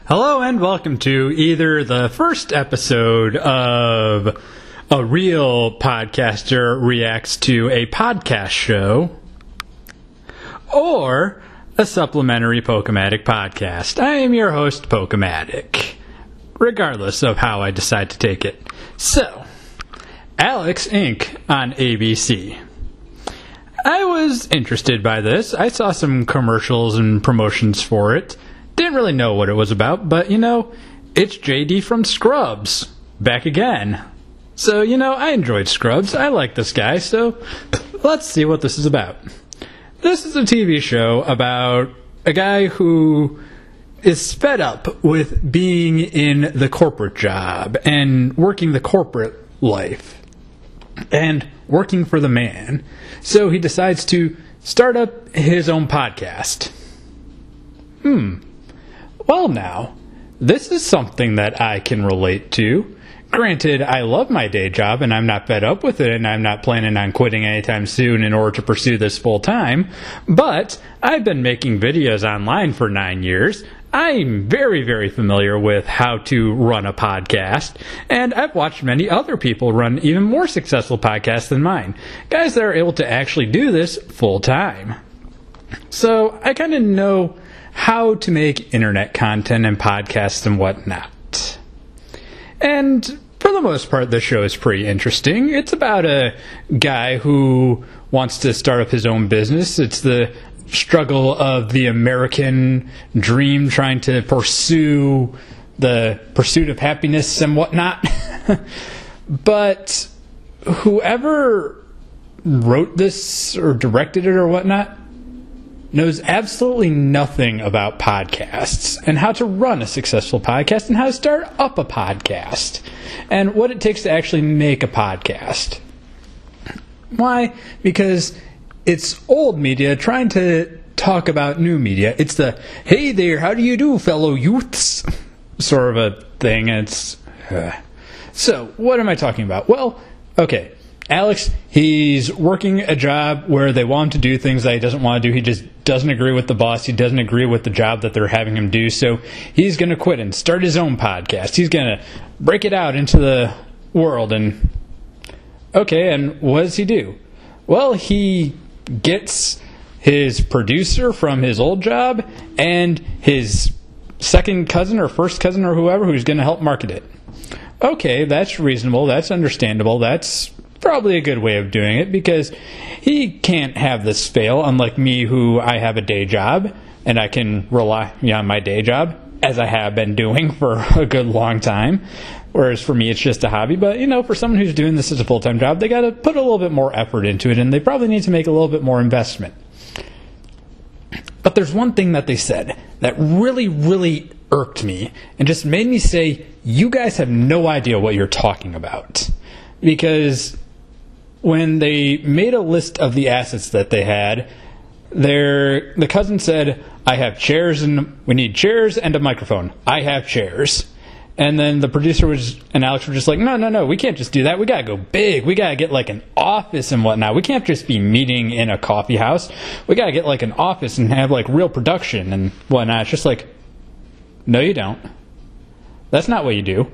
Hello and welcome to either the first episode of A Real Podcaster Reacts to a Podcast Show, or a supplementary Pokematic podcast. I am your host, Pokematic, regardless of how I decide to take it. So, Alex Inc. on ABC. I was interested by this. I saw some commercials and promotions for it. Didn't really know what it was about, but, it's JD from Scrubs. Back again. So, I enjoyed Scrubs. I like this guy, so let's see what this is about. This is a TV show about a guy who is fed up with being in the corporate job and working the corporate life and working for the man. So he decides to start up his own podcast. Well now, this is something that I can relate to. Granted, I love my day job and I'm not fed up with it and I'm not planning on quitting anytime soon in order to pursue this full time, but I've been making videos online for 9 years. I'm very, very familiar with how to run a podcast, and I've watched many other people run even more successful podcasts than mine. Guys that are able to actually do this full time. So I kind of know how to make internet content and podcasts and whatnot. And for the most part, the show is pretty interesting. It's about a guy who wants to start up his own business. It's the struggle of the American dream, trying to pursue the pursuit of happiness and whatnot. But whoever wrote this or directed it or whatnot knows absolutely nothing about podcasts and how to run a successful podcast and how to start up a podcast and what it takes to actually make a podcast. Why? Because it's old media trying to talk about new media. It's the, hey there, how do you do, fellow youths, sort of a thing. So, what am I talking about? Well, okay, Alex, he's working a job where they want him to do things that he doesn't want to do. He just doesn't agree with the boss. He doesn't agree with the job that they're having him do. So he's going to quit and start his own podcast. He's going to break it out into the world. And okay, and what does he do? Well, he gets his producer from his old job and his second cousin or first cousin or whoever who's going to help market it. Okay, that's reasonable. That's understandable. That's probably a good way of doing it because he can't have this fail, unlike me, who I have a day job and I can rely on my day job, as I have been doing for a good long time. Whereas for me, it's just a hobby. But, for someone who's doing this as a full-time job, they got to put a little bit more effort into it, and they probably need to make a little bit more investment. But there's one thing that they said that really, really irked me and just made me say, you guys have no idea what you're talking about. Because when they made a list of the assets that they had, the cousin said, I have chairs and we need chairs and a microphone. I have chairs. And then the producer and Alex were just like, no, we can't just do that. We got to go big. We got to get like an office and whatnot. We can't just be meeting in a coffee house. We got to get like an office and have like real production and whatnot. It's just like, no, you don't. That's not what you do.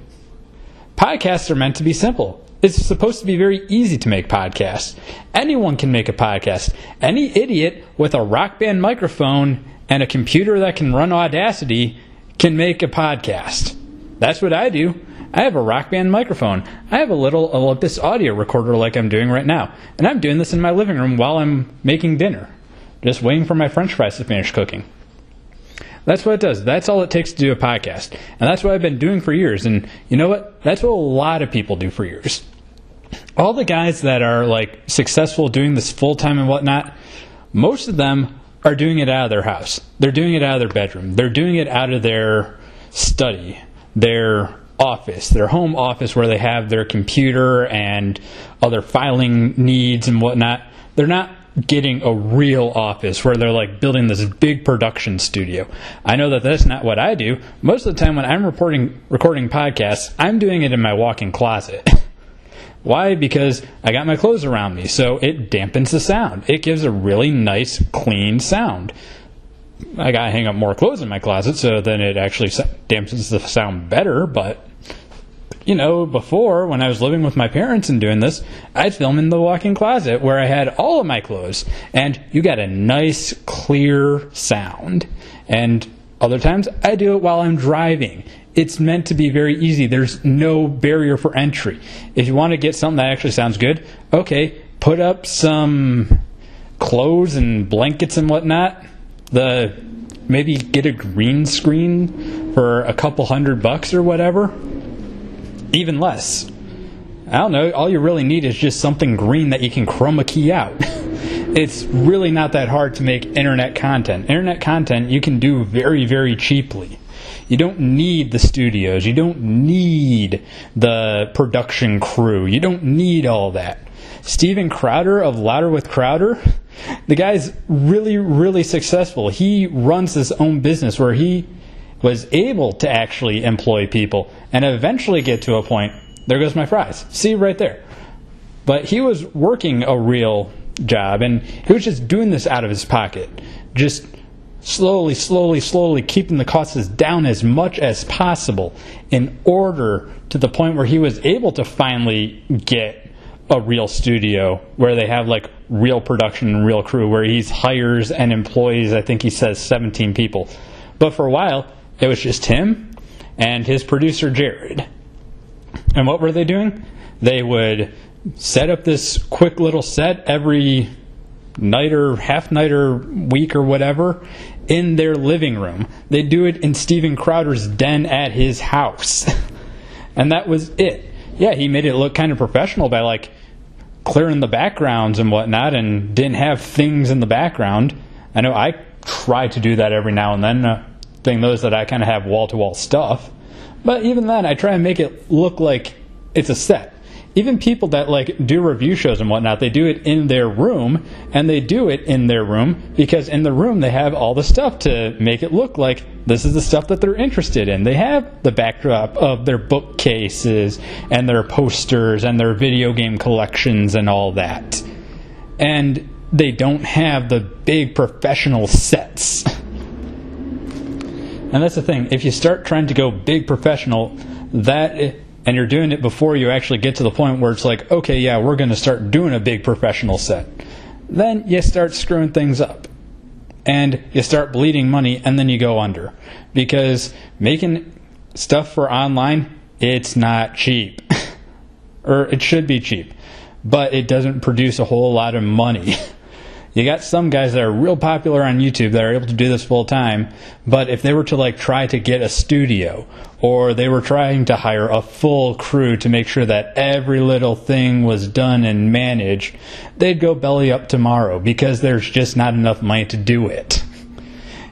Podcasts are meant to be simple. It's supposed to be very easy to make podcasts. Anyone can make a podcast. Any idiot with a Rock Band microphone and a computer that can run Audacity can make a podcast. That's what I do. I have a Rock Band microphone. I have a little Olympus audio recorder like I'm doing right now. And I'm doing this in my living room while I'm making dinner. Just waiting for my French fries to finish cooking. That's what it does. That's all it takes to do a podcast. And that's what I've been doing for years. And you know what? That's what a lot of people do for years. All the guys that are like successful doing this full time and whatnot, most of them are doing it out of their house. They're doing it out of their bedroom. They're doing it out of their study, their office, their home office where they have their computer and other filing needs and whatnot. They're not getting a real office where they're like building this big production studio. I know that that's not what I do. Most of the time when I'm recording podcasts, I'm doing it in my walk-in closet. Why? Because I got my clothes around me, so it dampens the sound. It gives a really nice, clean sound. I gotta hang up more clothes in my closet, so then it actually dampens the sound better. But before, when I was living with my parents and doing this, I'd film in the walk-in closet where I had all of my clothes, and you got a nice, clear sound. And other times, I do it while I'm driving. It's meant to be very easy. There's no barrier for entry. If you want to get something that actually sounds good, okay, put up some clothes and blankets and whatnot. Maybe get a green screen for a couple $100 or whatever. Even less. I don't know, all you really need is just something green that you can chroma key out. It's really not that hard to make internet content. Internet content you can do very, very cheaply. You don't need the studios. You don't need the production crew. You don't need all that. Steven Crowder of Louder with Crowder, the guy's really, really successful. He runs his own business where he was able to actually employ people and eventually get to a point, there goes my fries, see right there. But he was working a real job, and he was just doing this out of his pocket, just slowly keeping the costs down as much as possible in order to the point where he was able to finally get a real studio where they have like real production and real crew, where he hires and employs, I think he says 17 people. But for a while, it was just him and his producer, Jared. And what were they doing? They would set up this quick little set every night or half night or week or whatever in their living room. They'd do it in Steven Crowder's den at his house. And that was it. Yeah, he made it look kind of professional by like clearing the backgrounds and whatnot and didn't have things in the background. I know I try to do that every now and then. Thing those that I kind of have wall-to-wall stuff, but even then I try and make it look like it's a set. Even people that like do review shows and whatnot, they do it in their room, and they do it in their room because in the room they have all the stuff to make it look like this is the stuff that they're interested in. They have the backdrop of their bookcases and their posters and their video game collections and all that, and they don't have the big professional sets. And that's the thing, if you start trying to go big professional, and you're doing it before you actually get to the point where it's like, okay, yeah, we're going to start doing a big professional set, then you start screwing things up. And you start bleeding money, and then you go under. Because making stuff for online, it's not cheap. Or it should be cheap. But it doesn't produce a whole lot of money. You got some guys that are real popular on YouTube that are able to do this full time, but if they were to like try to get a studio, or they were trying to hire a full crew to make sure that every little thing was done and managed, they'd go belly up tomorrow because there's just not enough money to do it.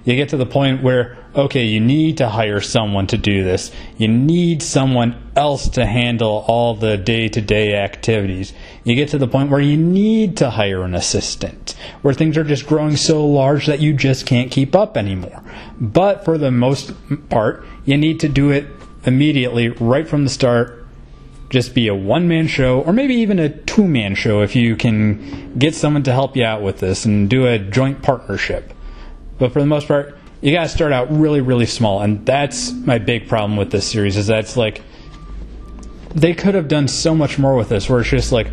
You get to the point where, okay, you need to hire someone to do this. You need someone else to handle all the day-to-day activities. You get to the point where you need to hire an assistant, where things are just growing so large that you just can't keep up anymore. But for the most part, you need to do it immediately, right from the start. Just be a one-man show, or maybe even a two-man show if you can get someone to help you out with this and do a joint partnership. But for the most part, you got to start out really, really small. And that's my big problem with this series, is that it's like, they could have done so much more with this, where it's just like,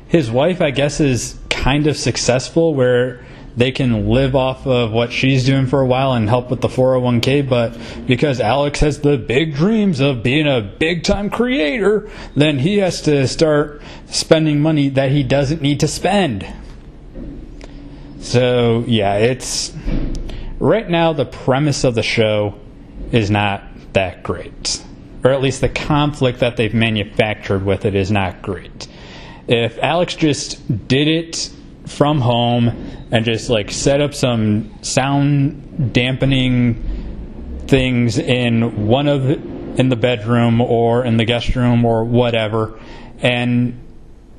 his wife, I guess, is kind of successful, where they can live off of what she's doing for a while and help with the 401k, but because Alex has the big dreams of being a big-time creator, then he has to start spending money that he doesn't need to spend. So, yeah, it's... Right now, the premise of the show is not that great. Or at least the conflict that they've manufactured with it is not great. If Alex just did it from home and just like set up some sound dampening things in in the bedroom or in the guest room or whatever, and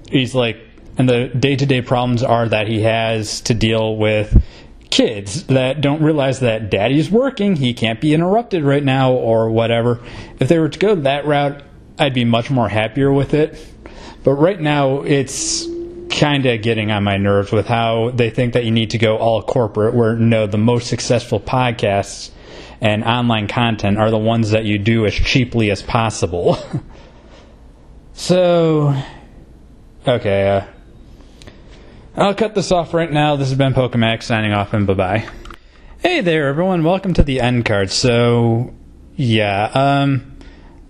he's like, and the day-to-day problems are that he has to deal with kids that don't realize that daddy's working, he can't be interrupted right now or whatever. If they were to go that route, I'd be much more happier with it. But right now, it's kind of getting on my nerves with how they think that you need to go all corporate, where no, the most successful podcasts and online content are the ones that you do as cheaply as possible. So, okay, I'll cut this off right now. This has been Pokemax signing off, and bye-bye. Hey there, everyone. Welcome to the end card. So, yeah,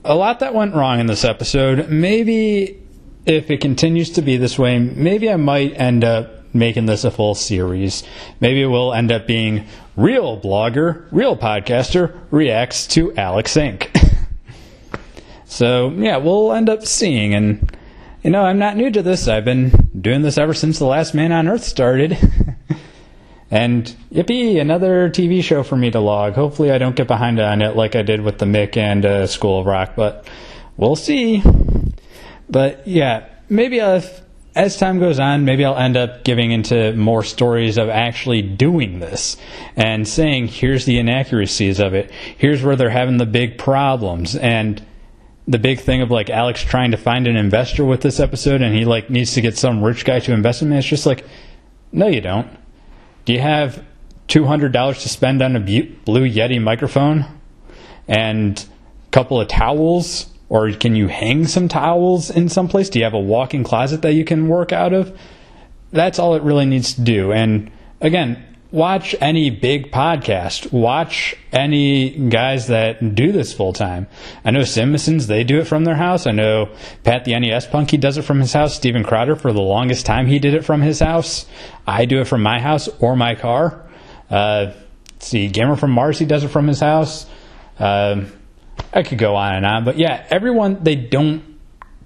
a lot that went wrong in this episode. Maybe if it continues to be this way, maybe I might end up making this a full series. Maybe it will end up being Real Blogger, Real Podcaster Reacts to Alex Inc. So, yeah, we'll end up seeing. And, you know, I'm not new to this. I've been doing this ever since The Last Man on Earth started. And, yippee, another TV show for me to log. Hopefully I don't get behind on it like I did with the Mick and School of Rock, but we'll see. But, yeah, maybe as time goes on, maybe I'll end up giving into more stories of actually doing this and saying, here's the inaccuracies of it. Here's where they're having the big problems. And the big thing of, like, Alex trying to find an investor with this episode, and he, like, needs to get some rich guy to invest in him. It's just like, no, you don't. Do you have $200 to spend on a Blue Yeti microphone and a couple of towels? Or can you hang some towels in some place? Do you have a walk-in closet that you can work out of? That's all it really needs to do. And again, watch any big podcast. Watch any guys that do this full-time. I know Simpsons, they do it from their house. I know Pat the NES Punk, he does it from his house. Steven Crowder, for the longest time, he did it from his house. I do it from my house or my car. See, Gamer from Mars, he does it from his house. I could go on and on, but yeah, everyone, they don't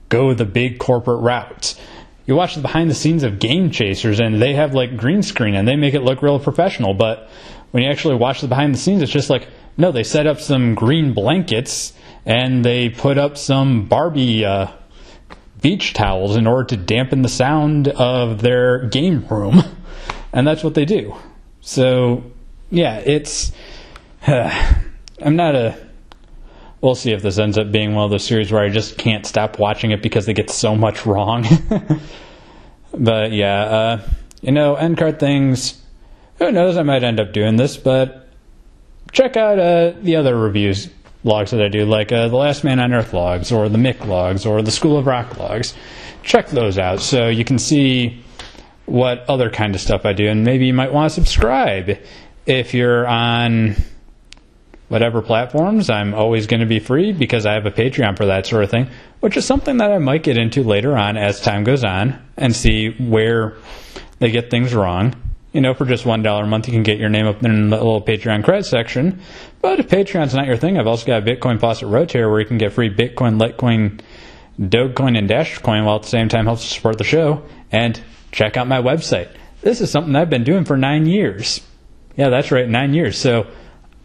go the big corporate route. You watch the behind the scenes of Game Chasers, and they have like green screen, and they make it look real professional, but when you actually watch the behind the scenes, it's just like, no, they set up some green blankets, and they put up some Barbie beach towels in order to dampen the sound of their game room, and that's what they do. So, yeah, it's... I'm not a... We'll see if this ends up being one of those series where I just can't stop watching it because they get so much wrong. But yeah, end card things, who knows, I might end up doing this, but check out the other reviews logs that I do, like the Last Man on Earth logs, or the Mick logs, or the School of Rock logs. Check those out so you can see what other kind of stuff I do, and maybe you might want to subscribe if you're on whatever platforms. I'm always going to be free because I have a Patreon for that sort of thing, which is something that I might get into later on as time goes on and see where they get things wrong. You know, for just $1 a month, you can get your name up in the little Patreon credit section. But if Patreon's not your thing, I've also got a Bitcoin Faucet Rotator where you can get free Bitcoin, Litecoin, Dogecoin, and Dashcoin while at the same time helps support the show. And check out my website. This is something I've been doing for 9 years. Yeah, that's right, 9 years. So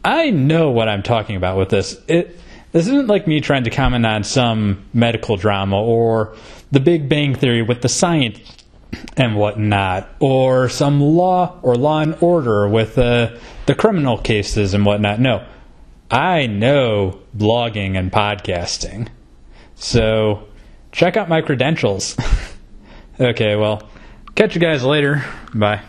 I know what I'm talking about with this. This isn't like me trying to comment on some medical drama or the Big Bang Theory with the science and whatnot, or some law or Law and Order with the criminal cases and whatnot. No, I know blogging and podcasting. So check out my credentials. Okay, well, catch you guys later. Bye.